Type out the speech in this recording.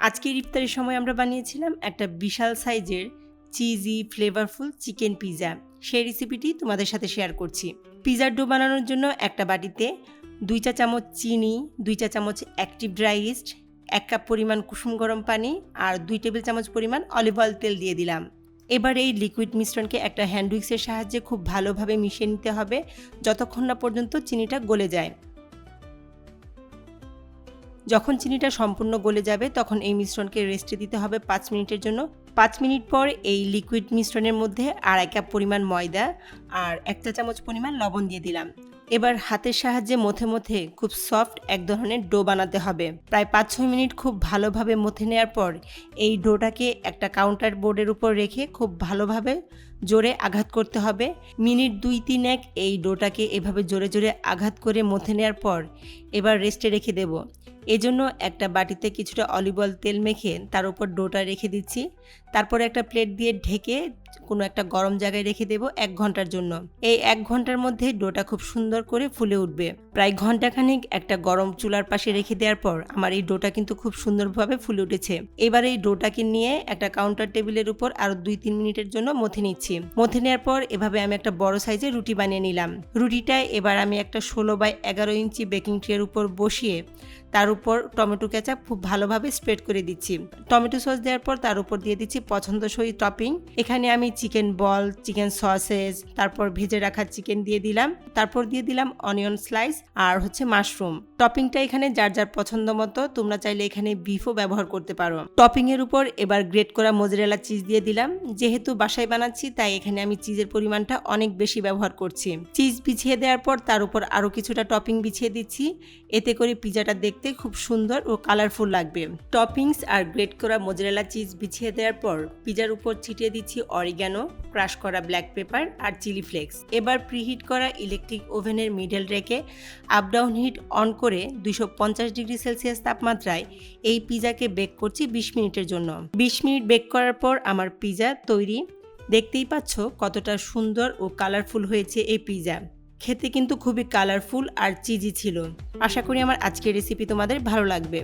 আজকের ইফতারের সময় আমরা বানিয়েছিলাম একটা বিশাল সাইজের চিজি ফ্লেভারফুল চিকেন পিৎজা। সেই রেসিপিটি তোমাদের সাথে শেয়ার করছি। পিৎজার ডো বানানোর জন্য একটা বাটিতে 2 চা চামচ চিনি, 2 চা চামচ অ্যাক্টিভ ড্রাই ইস্ট, 1 কাপ পরিমাণ কুসুম গরম পানি আর 2 টেবিল চামচ পরিমাণ অলিভ অয়েল তেল দিয়ে দিলাম। এবার এই লিকুইড মিশ্রণকে একটা হ্যান্ড উইক্সের সাহায্যে খুব ভালোভাবে মিশিয়ে নিতে হবে যতক্ষণ না পর্যন্ত চিনিটা গলে যায়। যখন চিনিটা সম্পূর্ণ গলে যাবে তখন এই মিশ্রণকে রেস্টে দিতে হবে 5 মিনিটের জন্য। 5 মিনিট পর এই লিকুইড মিশ্রণের মধ্যে 2.5 কাপ পরিমাণ ময়দা আর 1 চা চামচ পরিমাণ লবণ দিয়ে দিলাম। এবার হাতের সাহায্যে মথে মথে খুব সফট এক ধরনের ডো বানাতে হবে। প্রায় 5-6 মিনিট খুব ভালোভাবে মথে নেওয়ার পর এই ডোটাকে একটা কাউন্টার বোর্ডের উপর রেখে খুব ভালোভাবে জোরে আঘাত করতে হবে। মিনিট 2-3 এই ডোটাকে এভাবে জোরে জোরে আঘাত করে মথে নেওয়ার পর এবার রেস্টে রেখে দেব। এজন্য একটা বাটিতে কিছুটা অলিভ অয়েল তেল মেখে তার উপর ডোটা রেখে দিচ্ছি। তারপরে একটা প্লেট দিয়ে ঢেকে কোনো একটা গরম জায়গায় রেখে দেব 1 ঘন্টার জন্য। এই 1 ঘন্টার মধ্যে ডোটা খুব সুন্দর করে ফুলে উঠবে। প্রায় ঘন্টাখানিক একটা গরম চুলার পাশে রেখে দেওয়ার পর আমার এই ডোটা কিন্তু খুব সুন্দরভাবে ফুলে উঠেছে। এবার এই ডোটাকে নিয়ে একটা কাউন্টার টেবিলের উপর আরও 2-3 মিনিটের জন্য মথে নিচ্ছি। মথে নেওয়ার পর এভাবে আমি একটা বড় সাইজের রুটি বানিয়ে নিলাম। রুটিটায় এবার আমি একটা 16x11 ইঞ্চি বেকিং ট্রের উপর বসিয়ে তার উপর টমেটো কেচাপ খুব ভালোভাবে স্প্রেড করে দিচ্ছি। টমেটো সস দেওয়ার পর তার উপর দিয়ে দিচ্ছি পছন্দসই টপিং। এখানে আমি চিকেন বল, চিকেন সসেজ, তারপর ভেজে রাখা চিকেন দিয়ে দিলাম। তারপর দিয়ে দিলাম অনিয়ন স্লাইস আর মাশরুম। টপিংটা এখানে যার যার পছন্দ মতো, তোমরা চাইলে এখানে বিফও ব্যবহার করতে পারো। টপিং এর উপর এবার গ্রেট করা মোজারেলা চিজ দিয়ে দিলাম। যেহেতু বাসায় বানাচ্ছি তাই এখানে আমি চিজের পরিমাণটা অনেক বেশি ব্যবহার করছি। চিজ বিছিয়ে দেওয়ার পর তার উপর আরও কিছুটা টপিং বিছিয়ে দিচ্ছি। এতে করে পিজাটা দেখতে খুব সুন্দর ও কালারফুল লাগবে। টপিংস আর গ্রেট করা মোজারেলা চিজ বিছিয়ে দেওয়ার পর পিজার উপর ছিটিয়ে দিচ্ছি অরিগ্যানো, ক্রাশ করা ব্ল্যাক পেপার আর চিলি ফ্লেক্স। এবার প্রিহিট করা ইলেকট্রিক ওভেনের মিডল রেখে আপ ডাউন হিট অন করে 250 ডিগ্রি সেলসিয়াস তাপমাত্রায় এই পিজাকে বেক করছি 20 মিনিটের জন্য। 20 মিনিট বেক করার পর আমার পিজা তৈরি। দেখতেই পাচ্ছ কতটা সুন্দর ও কালারফুল হয়েছে এই পিজা। খেতে কিন্তু খুবই কালারফুল আর চিজি ছিল। আশা করি আমার আজকের রেসিপি তোমাদের ভালো লাগবে।